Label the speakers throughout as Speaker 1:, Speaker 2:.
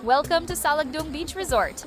Speaker 1: Welcome to Salagdung Beach Resort.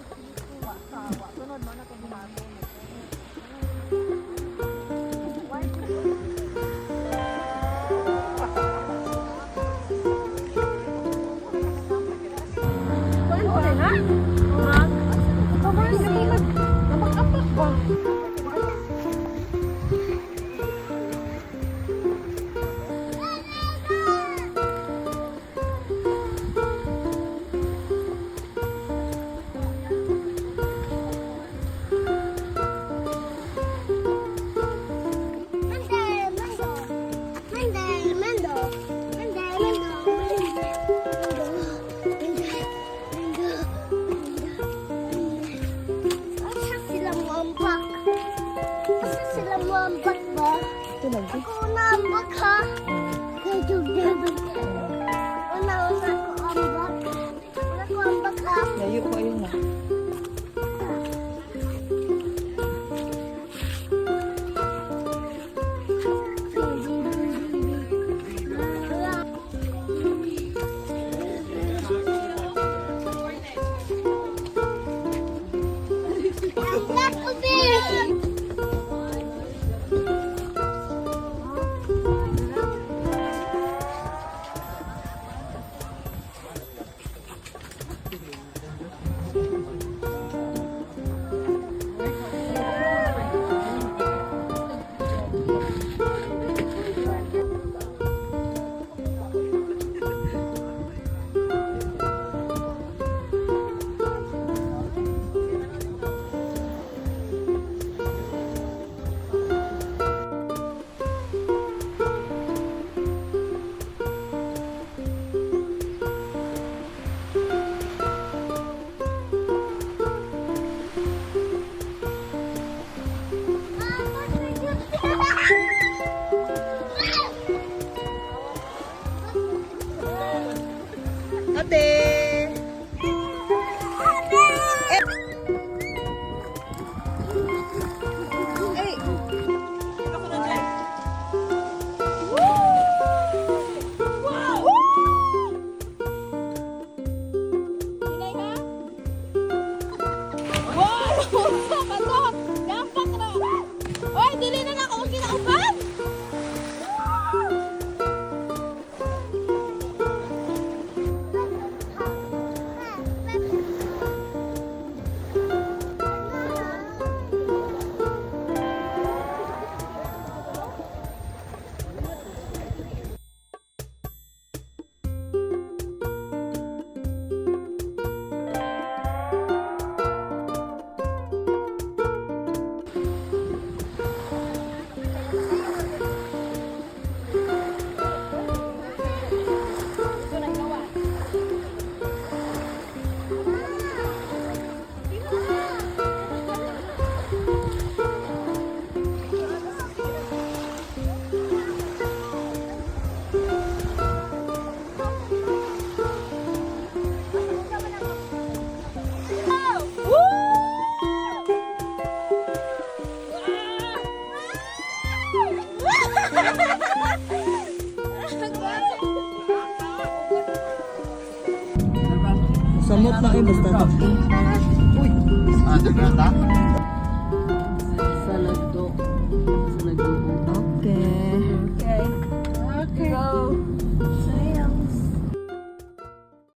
Speaker 2: Ako nambak ha. Kaya dapat. Una ko ambak. Una ko ambak ha.
Speaker 3: Layo ko ayun na.
Speaker 2: Ambak ko din.
Speaker 3: Ate! Ay! Ako na dyan. Wow! Hinay ha? Wow! Patot! Dampak na! Oy, dili na na ako kinauban! Samot na basta. Uy!
Speaker 4: Ah,